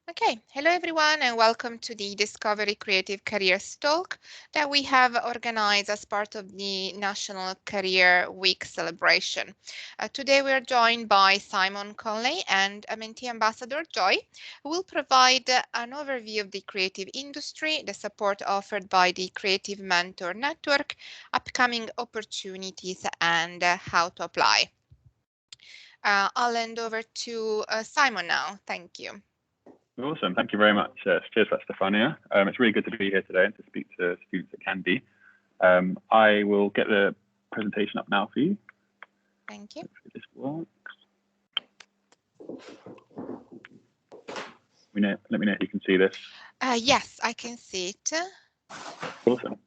Okay, hello everyone and welcome to the Discovery Creative Careers Talk that we have organized as part of the National Career Week celebration. Today we are joined by Simon Conley and Mentee Ambassador Joy, who will provide an overview of the creative industry, the support offered by the Creative Mentor Network, upcoming opportunities and how to apply. I'll hand over to Simon now. Thank you. Awesome. Thank you very much. Cheers for that, Stefania. It's really good to be here today and to speak to students at CANDI. I will get the presentation up now for you. Thank you. Hopefully this works. Let me know if you can see this. Yes, I can see it. Awesome.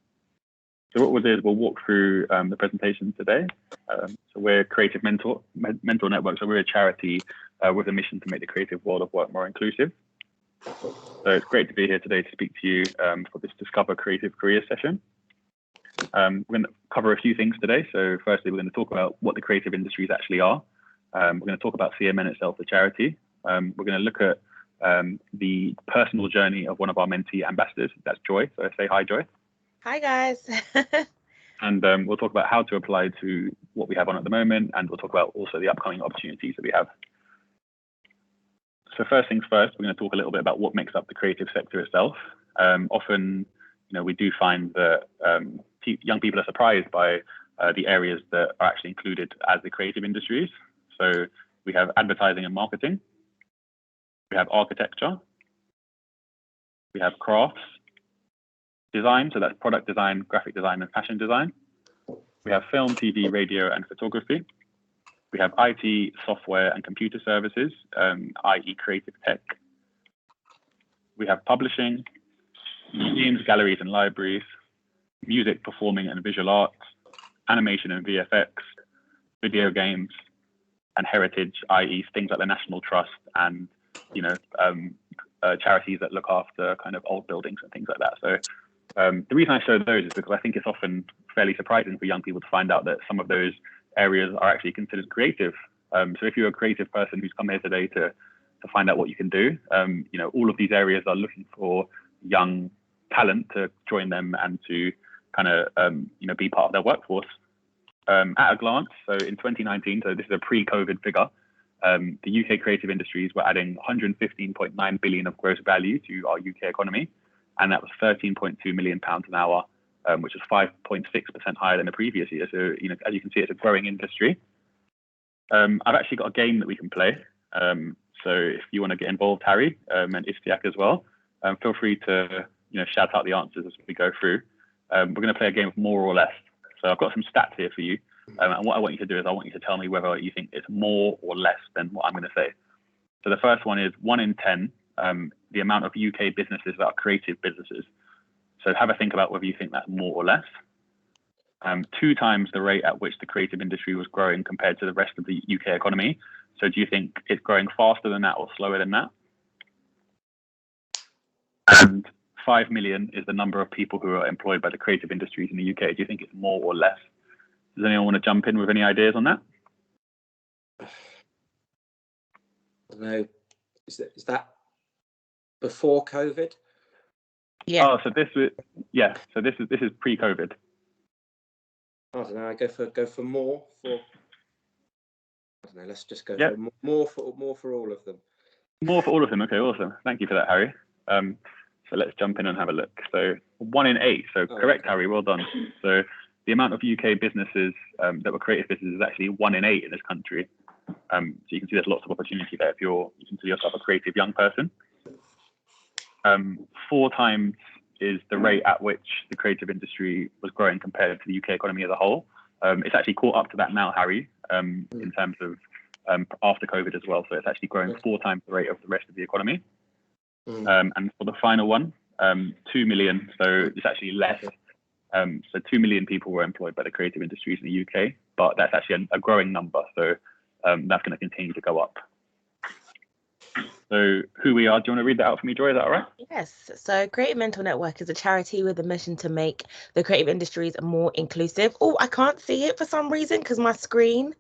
So what we'll do is we'll walk through the presentation today. So we're Creative Mentor Network. So we're a charity with a mission to make the creative world of work more inclusive. So it's great to be here today to speak to you for this Discover Creative Careers session. We're going to cover a few things today. So firstly, we're going to talk about what the creative industries actually are. We're going to talk about CMN itself, the charity. We're going to look at the personal journey of one of our mentee ambassadors. That's Joy. So say hi, Joy. Hi, guys. And we'll talk about how to apply to what we have on at the moment. And we'll talk about also the upcoming opportunities that we have. So first things first, we're going to talk a little bit about what makes up the creative sector itself. Often, we do find that young people are surprised by the areas that are actually included as the creative industries. So we have advertising and marketing. We have architecture. We have crafts, design, so that's product design, graphic design, and fashion design. We have film, TV, radio, and photography. We have IT, software, and computer services, i.e. creative tech. We have publishing, museums, galleries, and libraries, music, performing, and visual arts, animation and VFX, video games, and heritage, i.e. things like the National Trust and charities that look after kind of old buildings and things like that. So the reason I show those is because I think it's often fairly surprising for young people to find out that some of those areas are actually considered creative. So if you're a creative person who's come here today to find out what you can do, all of these areas are looking for young talent to join them and to kind of be part of their workforce. At a glance, so in 2019, so this is a pre-COVID figure, the UK creative industries were adding 115.9 billion of gross value to our UK economy, and that was 13.2 million pounds an hour, which is 5.6% higher than the previous year. So, as you can see, it's a growing industry. I've actually got a game that we can play. So if you want to get involved, Harry, and Istiak as well, feel free to shout out the answers as we go through. We're going to play a game of more or less. So I've got some stats here for you. And what I want you to do is I want you to tell me whether you think it's more or less than what I'm going to say. So the first one is 1 in 10, the amount of UK businesses that are creative businesses. So have a think about whether you think that's more or less. 2 times the rate at which the creative industry was growing compared to the rest of the UK economy. So do you think it's growing faster than that or slower than that? And 5 million is the number of people who are employed by the creative industries in the UK. Do you think it's more or less? Does anyone want to jump in with any ideas on that? I don't know. Is that before COVID? Yeah. Oh, so this is pre-COVID. I don't know. I go for more. I don't know. Let's just go Yep. for more for all of them. More for all of them. Okay, awesome. Thank you for that, Harry. So let's jump in and have a look. So 1 in 8. So correct, Harry. Well done. So the amount of UK businesses that were creative businesses is actually 1 in 8 in this country. So you can see there's lots of opportunity there if you consider yourself a creative young person. 4 times is the rate at which the creative industry was growing compared to the UK economy as a whole. It's actually caught up to that now, Harry, in terms of after COVID as well. So it's actually growing 4 times the rate of the rest of the economy. And for the final one, 2 million. So it's actually less. So 2 million people were employed by the creative industries in the UK, but that's actually a growing number. So that's going to continue to go up. So who we are, do you want to read that out for me, Joy? Is that all right? Yes. So Creative Mentor Network is a charity with a mission to make the creative industries more inclusive. Oh, I can't see it for some reason because my screen,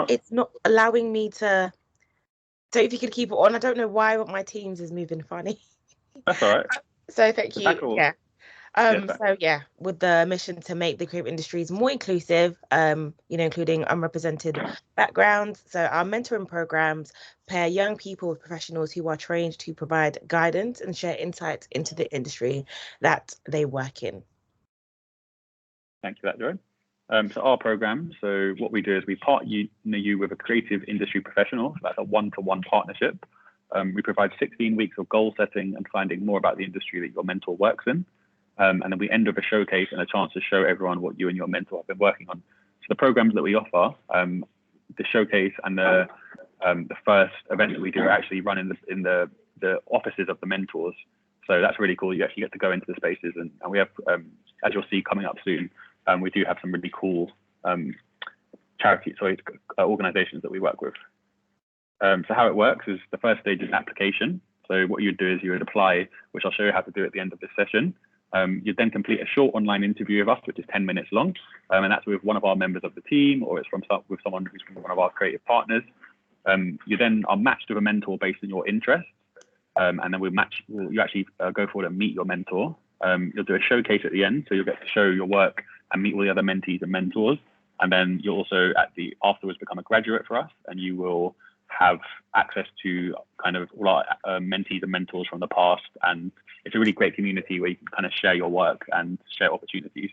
it's not allowing me to So if you could keep it on, I don't know why, but my Teams is moving funny. That's all right. So thank you. Cool. Yeah. Yes, So yeah, with the mission to make the creative industries more inclusive, including unrepresented backgrounds. So our mentoring programs pair young people with professionals who are trained to provide guidance and share insights into the industry that they work in. Thank you for that, Joy. So our program, so what we do is we partner you with a creative industry professional. So that's a one-to-one partnership. We provide 16 weeks of goal setting and finding more about the industry that your mentor works in. And then we end with a showcase and a chance to show everyone what you and your mentor have been working on. So the programs that we offer, the showcase and the first event that we do are actually run in the offices of the mentors. So that's really cool. You actually get to go into the spaces, and we have, as you'll see coming up soon, we do have some really cool organizations that we work with. So how it works is the first stage is an application. So what you'd do is you would apply, which I'll show you how to do at the end of this session. You'd then complete a short online interview with us, which is 10 minutes long, and that's with one of our members of the team, or it's with someone who's from one of our creative partners. You then are matched with a mentor based on your interests, and then you actually go forward and meet your mentor. You'll do a showcase at the end, so you'll get to show your work and meet all the other mentees and mentors, and then you'll also afterwards become a graduate for us, and you will have access to kind of all our mentees and mentors from the past, and it's a really great community where you can kind of share your work and share opportunities.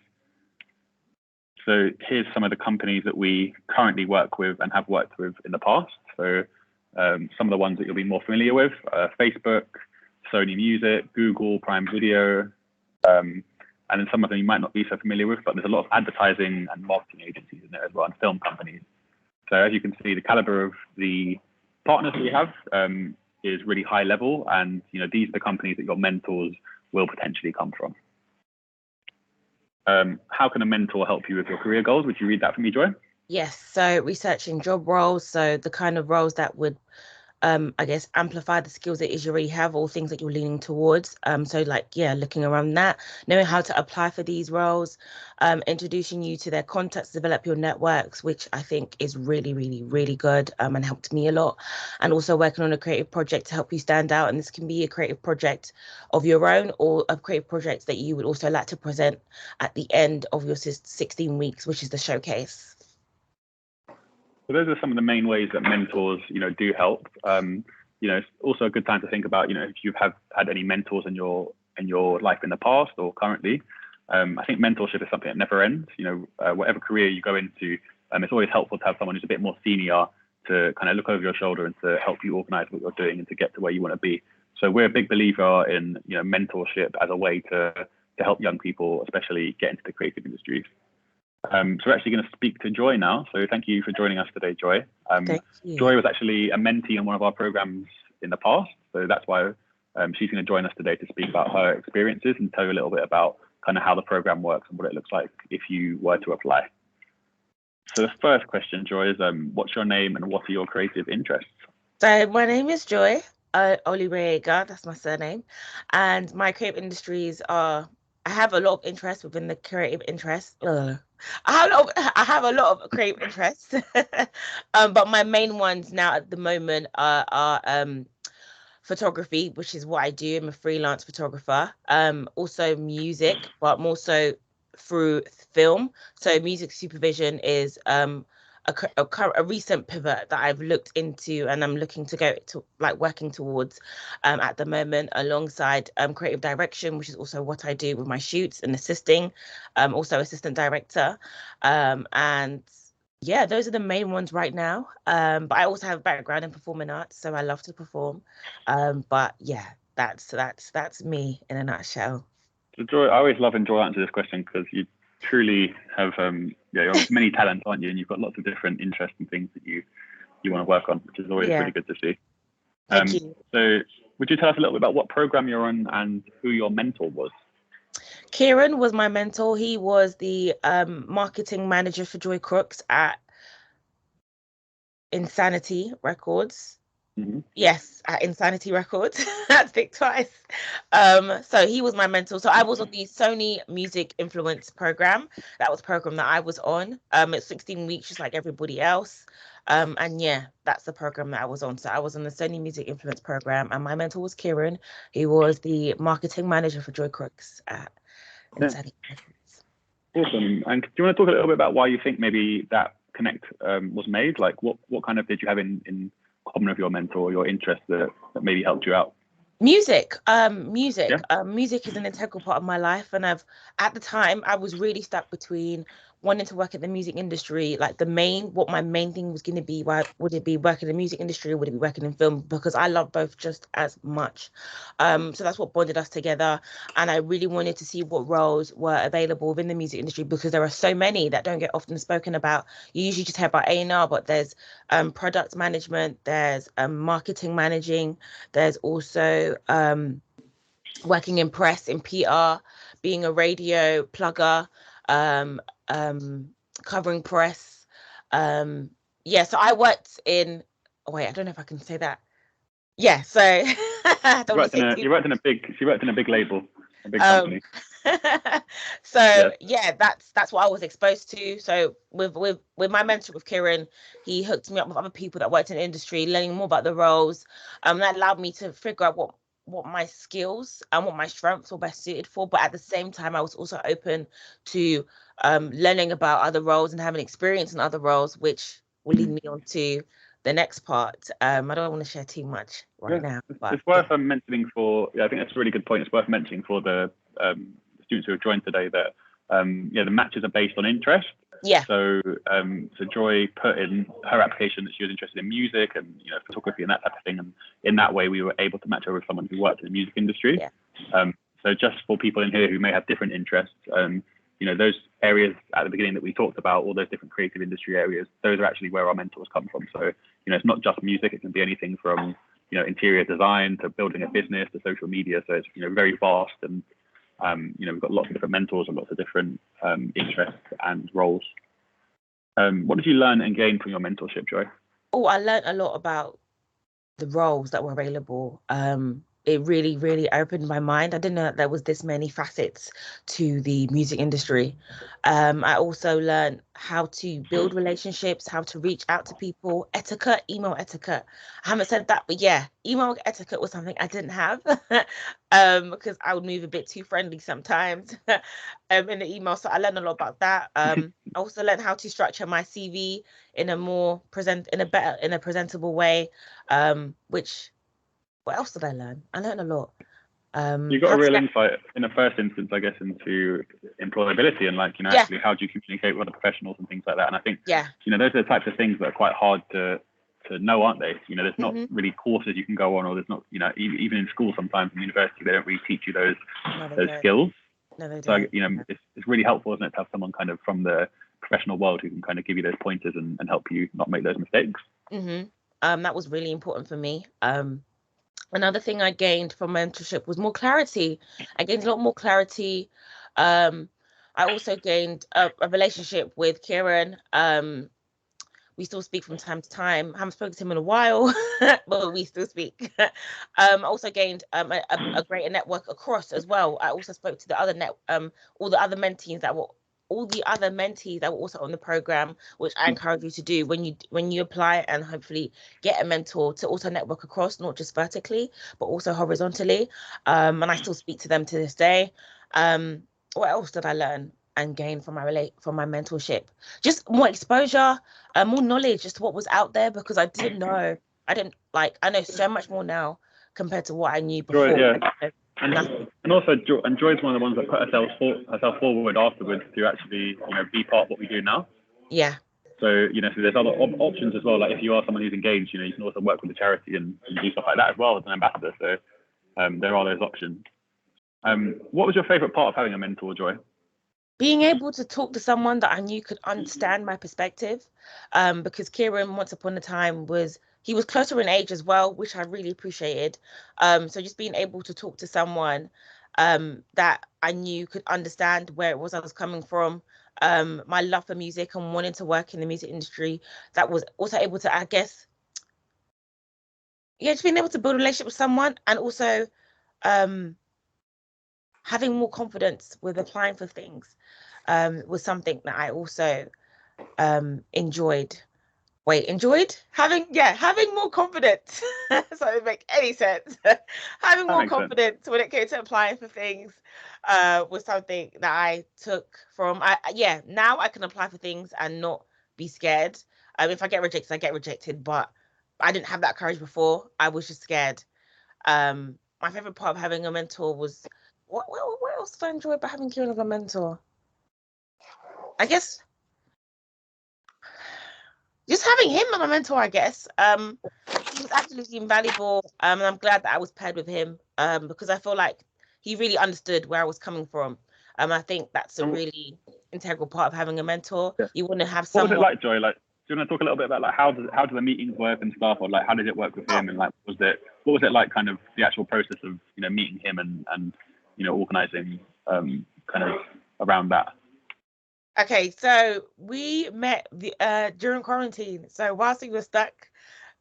So here's some of the companies that we currently work with and have worked with in the past. So some of the ones that you'll be more familiar with, Facebook, Sony Music, Google, Prime Video, and then some of them you might not be so familiar with, but there's a lot of advertising and marketing agencies in there as well, and film companies. So as you can see, the caliber of the partners that we have is really high level, and these are the companies that your mentors will potentially come from. How can a mentor help you with your career goals? Would you read that for me, Joy? Yes, so researching job roles, so the kind of roles that would I guess amplify the skills that you already have, or things that you're leaning towards. So looking around that, knowing how to apply for these roles, introducing you to their contacts, develop your networks, which I think is really, really, really good, and helped me a lot. And also working on a creative project to help you stand out. And this can be a creative project of your own, or a creative project that you would also like to present at the end of your 16 weeks, which is the showcase. So those are some of the main ways that mentors, do help. It's also a good time to think about, if you have had any mentors in your life in the past or currently. I think mentorship is something that never ends. Whatever career you go into, it's always helpful to have someone who's a bit more senior to kind of look over your shoulder and to help you organize what you're doing and to get to where you want to be. So we're a big believer in, mentorship as a way to help young people, especially get into the creative industries. So we're actually going to speak to Joy now. So thank you for joining us today, Joy. Thank you. Joy was actually a mentee in one of our programs in the past. So that's why she's going to join us today to speak about her experiences and tell you a little bit about kind of how the program works and what it looks like if you were to apply. So the first question, Joy, is what's your name and what are your creative interests? So my name is Joy Olibrega, that's my surname. And my creative industries are, I have a lot of interest within the creative interests. I have a lot of creative interests, but my main ones now at the moment are photography, which is what I do. I'm a freelance photographer. Also music, but more so through film. So music supervision is a recent pivot that I've looked into, and I'm looking to go to working towards at the moment, alongside creative direction, which is also what I do with my shoots and assisting, also assistant director, and yeah, those are the main ones right now. But I also have a background in performing arts, so I love to perform. But yeah, that's me in a nutshell. So Joy, I always love and Joy answer this question because you truly have you have many talents, aren't you? And you've got lots of different interests and things that you want to work on, which is always really good to see. Thank you. So would you tell us a little bit about what program you're on and who your mentor was? Kieran was my mentor. He was the marketing manager for Joy Crooks at Insanity Records. Mm-hmm. Yes, at Insanity Records. That's Vic twice. So he was my mentor. So I was on the Sony Music Influence program. That was the program that I was on. It's 16 weeks, just like everybody else. And yeah, that's the program that I was on. So I was on the Sony Music Influence program, and my mentor was Kieran, who was the marketing manager for Joy Crooks at Insanity Records. Awesome. And do you want to talk a little bit about why you think maybe that connect was made? Like what kind of did you have in common with your mentor, your interest that maybe helped you out? Music, Yeah. music is an integral part of my life, and at the time I was really stuck between wanting to work in the music industry, like what my main thing was going to be. Why would it be working in the music industry, or would it be working in film? Because I love both just as much. So that's what bonded us together, and I really wanted to see what roles were available within the music industry, because there are so many that don't get often spoken about. You usually just hear about A&R, but there's product management, there's marketing managing, there's also working in press, in PR, being a radio plugger, covering press. Yeah, so I worked in, oh wait, I don't know if I can say that. Yeah, so I don't want to say too. You worked in a big label, a big company. So yeah, that's what I was exposed to. So with my mentor, with Kieran, he hooked me up with other people that worked in the industry, learning more about the roles. That allowed me to figure out what my skills and what my strengths were best suited for. But at the same time, I was also open to learning about other roles and having experience in other roles, which will lead me on to the next part. I don't want to share too much now. But it's worth mentioning I think that's a really good point. It's worth mentioning for the students who have joined today that the matches are based on interest. Yeah. So Joy put in her application that she was interested in music and photography and that type of thing, and in that way we were able to match her with someone who worked in the music industry. Yeah. So just for people in here who may have different interests, those areas at the beginning that we talked about, all those different creative industry areas, those are actually where our mentors come from. So it's not just music; it can be anything from interior design to building a business to social media. So it's very vast, and we've got lots of different mentors and lots of different interests and roles. What did you learn and gain from your mentorship, Joy? Oh, I learned a lot about the roles that were available. It really, really opened my mind. I didn't know that there was this many facets to the music industry. I also learned how to build relationships, how to reach out to people, etiquette, email etiquette. I haven't said that, but yeah, email etiquette was something I didn't have because I would move a bit too friendly sometimes in the email. So I learned a lot about that. I also learned how to structure my CV in a presentable way. What else did I learn? I learned a lot. You got a real insight in the first instance, I guess, into employability and actually how do you communicate with other professionals and things like that. And I think those are the types of things that are quite hard to know, aren't they? There's not really courses you can go on, or there's not even in school sometimes in university they don't really teach you those skills. No, they so don't. it's really helpful, isn't it, to have someone kind of from the professional world who can kind of give you those pointers and help you not make those mistakes. That was really important for me. Another thing I gained from mentorship was more clarity. I gained a lot more clarity. I also gained a relationship with Kieran. We still speak from time to time. I haven't spoken to him in a while, but we still speak. I also gained a greater network across as well. I also spoke to all the other mentees that were also on the program, which I encourage you to do when you apply and hopefully get a mentor, to also network across, not just vertically, but also horizontally. And I still speak to them to this day. What else did I learn and gain from my mentorship? Just more exposure, more knowledge, just what was out there, because I know so much more now compared to what I knew before. And also, Joy's one of the ones that put herself forward afterwards to actually, be part of what we do now. Yeah. So, so there's other options as well. Like if you are someone who's engaged, you can also work with the charity and do stuff like that as well as an ambassador. So there are those options. What was your favorite part of having a mentor, Joy? Being able to talk to someone that I knew could understand my perspective, because Kieran, once upon a time, he was closer in age as well, which I really appreciated. So just being able to talk to someone that I knew could understand where it was I was coming from, my love for music and wanting to work in the music industry, that was also able to, I guess, just being able to build a relationship with someone, and also having more confidence with applying for things was something that I also enjoyed. Wait, enjoyed having more confidence. So it doesn't make any sense. Having That more makes sense. confidence when it came to applying for things was something that I took from now I can apply for things and not be scared. If I get rejected, I get rejected, but I didn't have that courage before. I was just scared. My favorite part of having a mentor was what else did I enjoy about having Kieran as a mentor? I guess just having him as a mentor, I guess. He was absolutely invaluable. And I'm glad that I was paired with him. Because I feel like he really understood where I was coming from. I think that's a really integral part of having a mentor. Yeah. You want to have What was it someone. like, Joy? Like, do you want to talk a little bit about like how do the meetings work and stuff, or like how did it work with him, and like what was it like, kind of the actual process of meeting him and organizing kind of around that. Okay, so we met during quarantine. So whilst we were stuck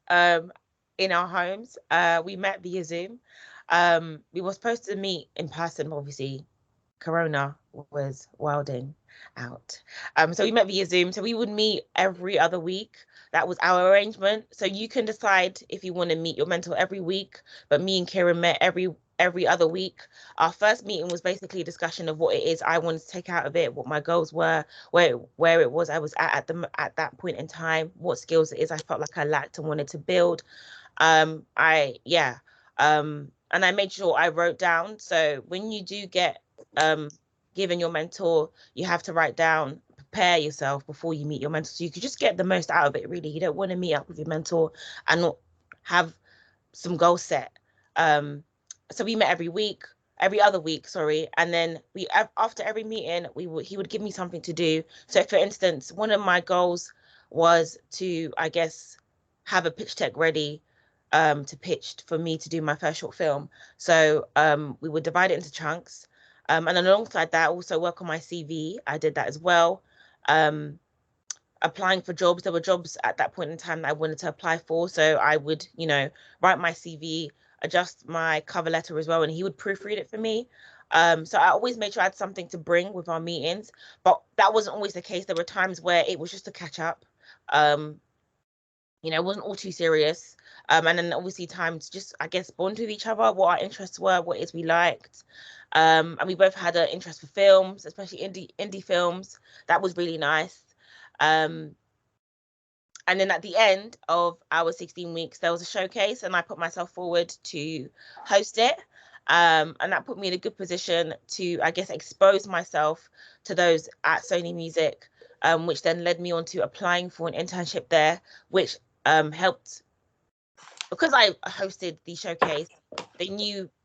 in our homes, we met via Zoom. We were supposed to meet in person, but obviously Corona was wilding out. So we met via Zoom. So we would meet every other week. That was our arrangement. So you can decide if you want to meet your mentor every week, but me and Kieran met every other week. Our first meeting was basically a discussion of what it is I wanted to take out of it, what my goals were, where it was I was at that point in time, what skills it is I felt like I lacked and wanted to build. And I made sure I wrote down. So when you do get given your mentor, you have to write down, prepare yourself before you meet your mentor, so you could just get the most out of it. Really, you don't want to meet up with your mentor and not have some goals set. So we met every other week, sorry, and then after every meeting he would give me something to do. So for instance, one of my goals was to, I guess, have a pitch deck ready to pitch for me to do my first short film. So we would divide it into chunks. And alongside that, also work on my CV. I did that as well. Applying for jobs. There were jobs at that point in time that I wanted to apply for. So I would, write my CV, adjust my cover letter as well, and he would proofread it for me. So I always made sure I had something to bring with our meetings, but that wasn't always the case. There were times where it was just to catch up. It wasn't all too serious. And then obviously time to just, I guess, bond with each other, what our interests were, what it is we liked. And we both had an interest for films, especially indie films. That was really nice. And then at the end of our 16 weeks, there was a showcase, and I put myself forward to host it. And that put me in a good position to, I guess, expose myself to those at Sony Music, which then led me on to applying for an internship there, which helped, because I hosted the showcase. They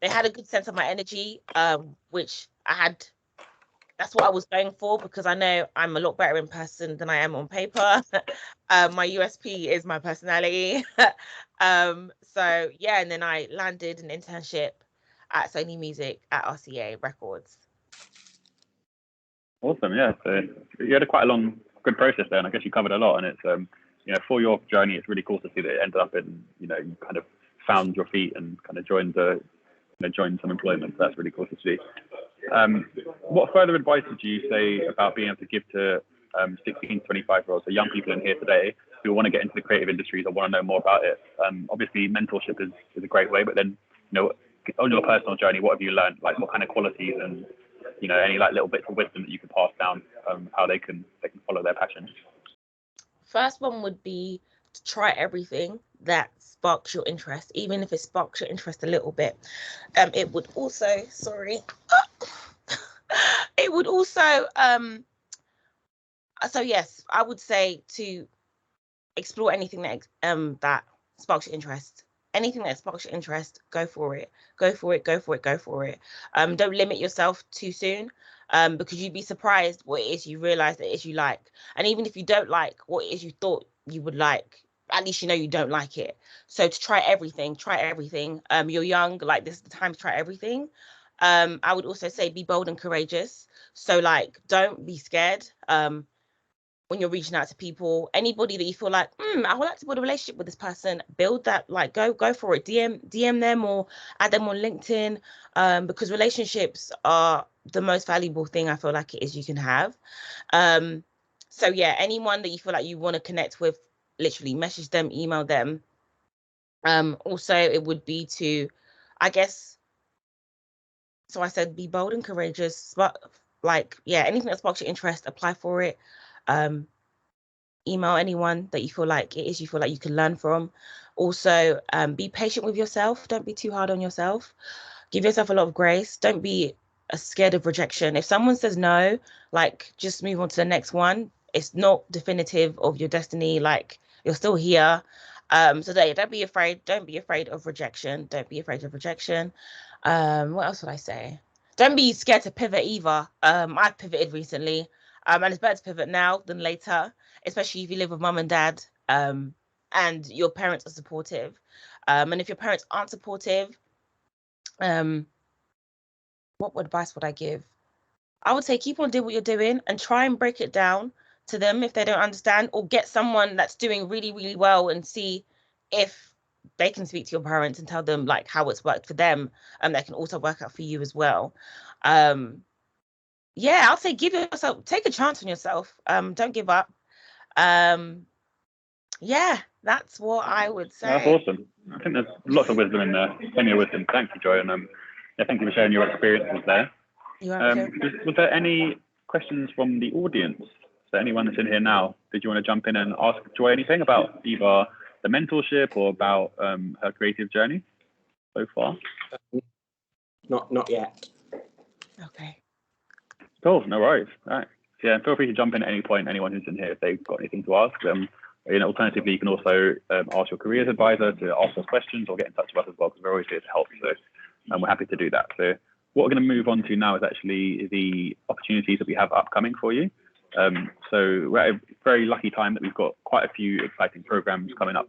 had a good sense of my energy, which I had. That's what I was going for, because I know I'm a lot better in person than I am on paper. My USP is my personality. So yeah, and then I landed an internship at Sony Music at RCA Records. Awesome, yeah. So you had quite a long, good process there, and I guess you covered a lot. And it's for your journey, it's really cool to see that it ended up in you kind of found your feet and kind of joined some employment. So that's really cool to see. What further advice would you say about being able to give to 16 to 25-year-olds, so young people in here today who want to get into the creative industries or want to know more about it? Obviously, mentorship is a great way, but then, on your personal journey, what have you learned? Like, what kind of qualities and, any like little bits of wisdom that you could pass down, how they can follow their passion? First one would be to try everything that sparks your interest, even if it sparks your interest a little bit. It would also, it would also, so yes, I would say to explore anything that sparks your interest. Anything that sparks your interest, go for it. Go for it, go for it, go for it. Don't limit yourself too soon, because you'd be surprised what it is you realize that it is you like. And even if you don't like what it is you thought you would like, at least you know you don't like it. So to try everything, try everything. You're young, like this is the time to try everything. I would also say be bold and courageous. So like, don't be scared. When you're reaching out to people, anybody that you feel like, I would like to build a relationship with this person, build that, like go for it. DM them or add them on LinkedIn, because relationships are the most valuable thing I feel like it is you can have. So yeah, anyone that you feel like you want to connect with, literally message them, email them. Also, it would be to, I guess, so I said be bold and courageous, but like, yeah, anything that sparks your interest, apply for it. Email anyone that you feel like you feel like you can learn from. Also, be patient with yourself. Don't be too hard on yourself. Give yourself a lot of grace. Don't be scared of rejection. If someone says no, like, just move on to the next one. It's not definitive of your destiny. Like, you're still here. So don't be afraid. Don't be afraid of rejection. Don't be afraid of rejection. What else would I say? Don't be scared to pivot either. I've pivoted recently. And it's better to pivot now than later, especially if you live with mum and dad, and your parents are supportive. And if your parents aren't supportive, what advice would I give? I would say keep on doing what you're doing and try and break it down to them if they don't understand, or get someone that's doing really, really well and see if they can speak to your parents and tell them like how it's worked for them, and that can also work out for you as well. Yeah, I'll say take a chance on yourself. Don't give up. Yeah, that's what I would say. That's awesome. I think there's lots of wisdom in there. Plenty of wisdom. Thank you, Joy, and yeah, thank you for sharing your experiences there. Was there any questions from the audience? So anyone that's in here now, did you want to jump in and ask Joy anything about either the mentorship or about her creative journey so far? Not yet. Okay. Cool, no worries. All right. So, yeah, feel free to jump in at any point, anyone who's in here, if they've got anything to ask. Alternatively, you can also ask your careers advisor to ask us questions or get in touch with us as well, because we're always here to help. So we're happy to do that. So what we're going to move on to now is actually the opportunities that we have upcoming for you. So we're at a very lucky time that we've got quite a few exciting programs coming up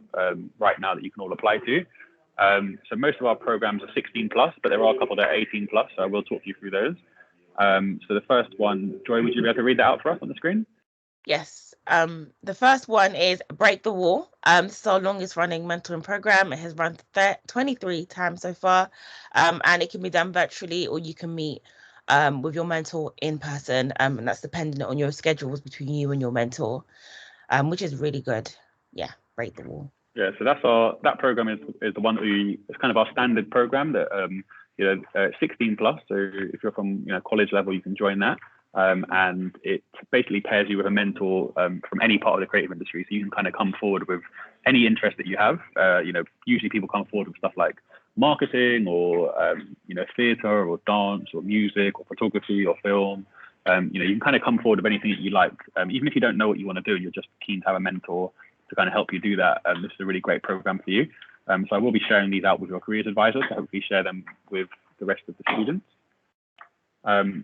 right now that you can all apply to. So most of our programs are 16 plus, but there are a couple that are 18 plus, so I will talk you through those. So the first one, Joy, would you be able to read that out for us on the screen? Yes. The first one is Break the Wall. This is our longest running mentoring program. It has run 23 times so far, and it can be done virtually, or you can meet with your mentor in person, and that's dependent on your schedules between you and your mentor, which is really good. Yeah, Break the Wall. Yeah, so that program is the one that it's kind of our standard program that 16 plus. So if you're from college level, you can join that. And it basically pairs you with a mentor from any part of the creative industry. So you can kind of come forward with any interest that you have. Usually people come forward with stuff like marketing or, theater or dance or music or photography or film. You can kind of come forward with anything that you like. Even if you don't know what you want to do and you're just keen to have a mentor to kind of help you do that, this is a really great program for you. So I will be sharing these out with your careers advisors to hopefully share them with the rest of the students.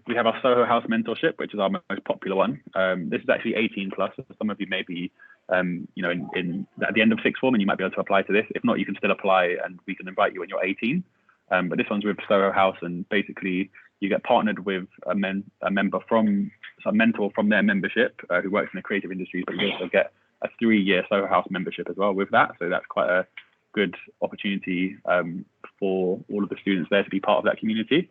We have our Soho House mentorship, which is our most popular one. This is actually 18 plus. So some of you may be, at the end of sixth form, and you might be able to apply to this. If not, you can still apply, and we can invite you when you're 18. But this one's with Soho House, and basically you get partnered with a mentor from their membership who works in the creative industries, but you also get a 3-year Soho House membership as well with that. So that's quite a good opportunity for all of the students there to be part of that community.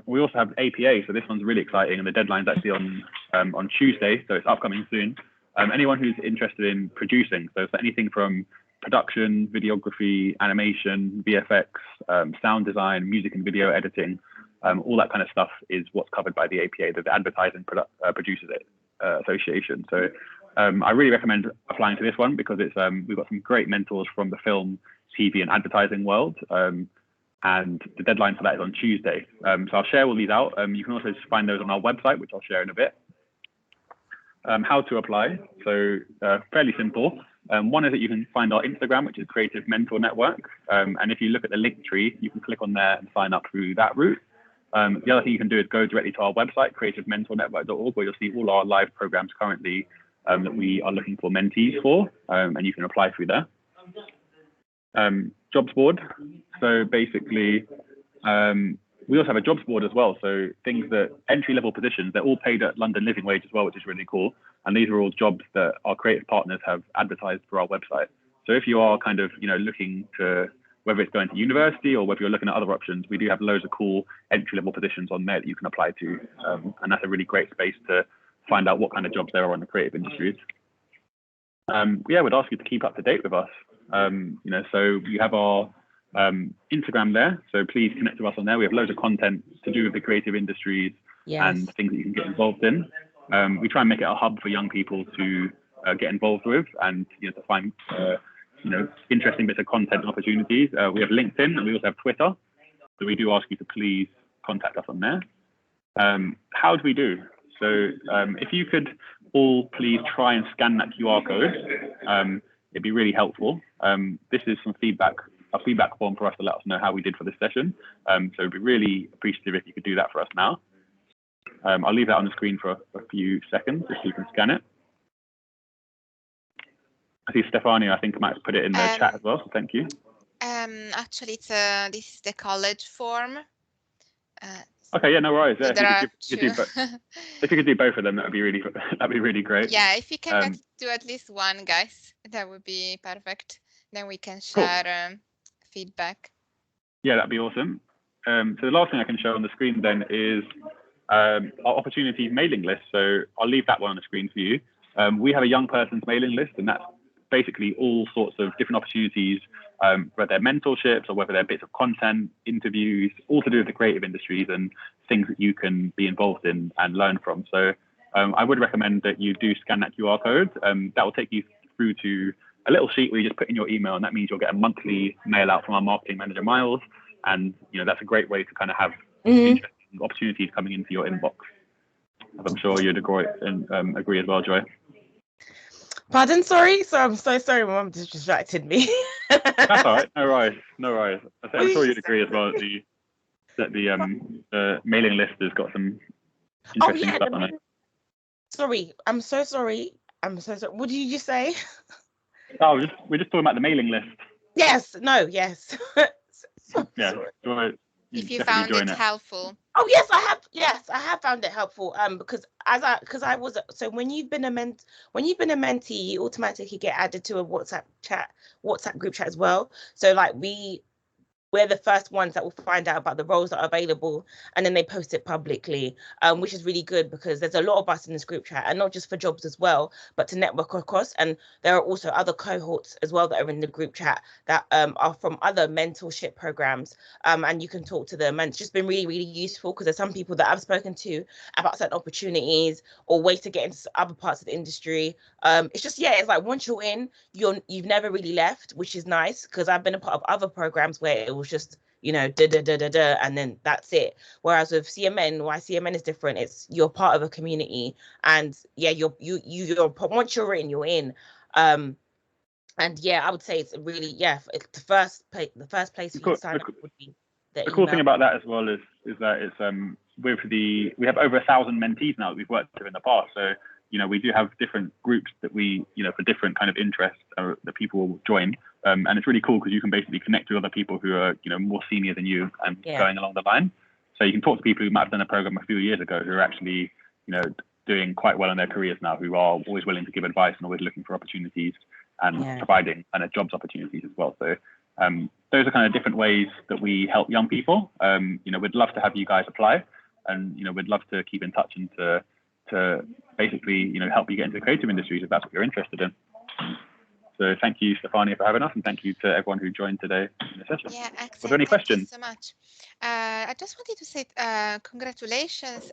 We also have APA, so this one's really exciting, and the deadline's actually on Tuesday, so it's upcoming soon. Anyone who's interested in producing, so for anything from production, videography, animation, VFX, sound design, music and video editing, all that kind of stuff is what's covered by the APA, the Advertising Producers Association. So I really recommend applying to this one because we've got some great mentors from the film, TV and advertising world. And the deadline for that is on Tuesday. So I'll share all these out. You can also find those on our website, which I'll share in a bit. How to apply? So fairly simple. One is that you can find our Instagram, which is Creative Mentor Network. And if you look at the link tree, you can click on there and sign up through that route. The other thing you can do is go directly to our website, creativementornetwork.org, where you'll see all our live programs currently that we are looking for mentees for, and you can apply through there. Jobs board. So basically, we also have a jobs board as well. So things that entry-level positions, they're all paid at London living wage as well, which is really cool. And these are all jobs that our creative partners have advertised through our website. So if you are kind of, looking to, whether it's going to university or whether you're looking at other options, we do have loads of cool entry-level positions on there that you can apply to. And that's a really great space to find out what kind of jobs there are in the creative industries. we'd ask you to keep up to date with us. So you have our Instagram there, so please connect to us on there. We have loads of content to do with the creative industries and things that you can get involved in. We try and make it a hub for young people to get involved with and to find interesting bits of content and opportunities. We have LinkedIn and we also have Twitter, so we do ask you to please contact us on there. How do we do? So if you could all please try and scan that QR code, it'd be really helpful. This is a feedback form for us to let us know how we did for this session. So it'd be really appreciative if you could do that for us now. I'll leave that on the screen for a few seconds just so you can scan it. I see Stefania, I think I might have put it in the chat as well, so thank you. Actually, this is the college form. Okay, yeah, no worries. Yeah, So if you could do both of them, that'd be really great. Yeah, if you can do at least one, guys, that would be perfect. Then we can share feedback. Yeah, that'd be awesome. So the last thing I can show on the screen then is our opportunities mailing list. So I'll leave that one on the screen for you. We have a young person's mailing list, and that's basically all sorts of different opportunities, whether they're mentorships or whether they're bits of content, interviews, all to do with the creative industries and things that you can be involved in and learn from. So I would recommend that you do scan that QR code. That will take you through to a little sheet where you just put in your email, and that means you'll get a monthly mail out from our marketing manager, Miles. And that's a great way to kind of have interesting opportunities coming into your inbox. As I'm sure you'd agree as well, Joy. Pardon, sorry. So I'm so sorry, my mum just distracted me. That's all right. No worries. I'm sure you'd agree as well that the mailing list has got some interesting stuff on it. Sorry, I'm so sorry. What did you just say? Oh, we're just talking about the mailing list. Yes. Yeah. If you found it helpful. Oh yes, I have. Yes, I have found it helpful. Because I was when you've been a mentee, you automatically get added to a WhatsApp group chat as well. So like we're the first ones that will find out about the roles that are available, and then they post it publicly, which is really good because there's a lot of us in this group chat, and not just for jobs as well, but to network across. And there are also other cohorts as well that are in the group chat that are from other mentorship programs, and you can talk to them. And it's just been really, really useful because there's some people that I've spoken to about certain opportunities or ways to get into other parts of the industry. It's just, it's like once you're in, you've never really left, which is nice because I've been a part of other programs where it was just and then that's it. Whereas with CMN, why CMN is different, it's you're part of a community, and you're once you're in, you're in. And I would say it's really it's the first place you sign up would be the cool thing about that as well is that it's we have over 1,000 mentees now that we've worked with in the past. So we do have different groups that we for different kind of interests that people will join. And it's really cool because you can basically connect with other people who are, more senior than you and going along the line. So you can talk to people who might have done a program a few years ago who are actually, doing quite well in their careers now, who are always willing to give advice and always looking for opportunities and providing kind of jobs opportunities as well. So those are kind of different ways that we help young people. We'd love to have you guys apply, and, we'd love to keep in touch and to basically, help you get into the creative industries if that's what you're interested in. So thank you, Stefania, for having us, and thank you to everyone who joined today in the session. Yeah, excellent. Were there any questions? Thank you so much. I just wanted to say congratulations,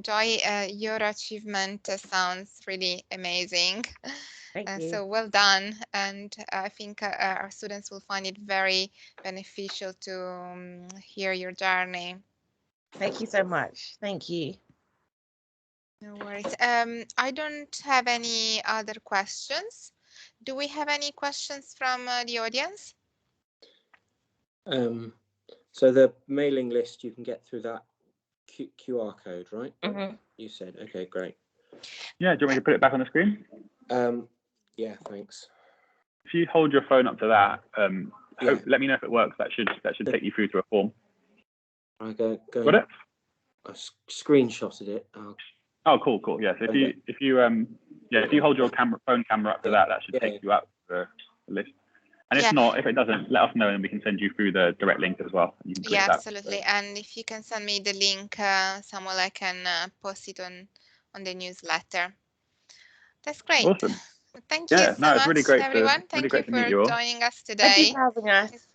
Joy. Your achievement sounds really amazing. Thank you. So well done. And I think our students will find it very beneficial to hear your journey. Thank you so much. Thank you. No worries. I don't have any other questions. Do we have any questions from the audience? So the mailing list, you can get through that QR code, right? Mm-hmm. You said, okay, great. Yeah, do you want me to put it back on the screen? Yeah, thanks. If you hold your phone up to that, let me know if it works. That should take you through to a form. I go. Got it? I screenshotted it. Oh, cool. Yes. Yeah, so if you hold your phone camera up to that should take you out to the list. And if it doesn't, let us know and we can send you through the direct link as well. You can absolutely. And if you can send me the link, Samuel, I can post it on the newsletter. That's great. Awesome. Thank you Yeah, so no, it's much, really great everyone. to Thank you great to meet for you all. joining us Thank you today. for having us. It's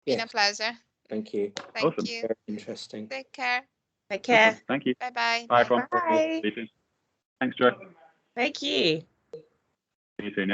been a Yes, pleasure. thank you. Thank Awesome. you. Very interesting. Take care. Take care. Awesome. Thank you. Bye-bye. Bye, everyone. Bye. See you soon. Thanks, Joy. Thank you. See you soon. Yeah.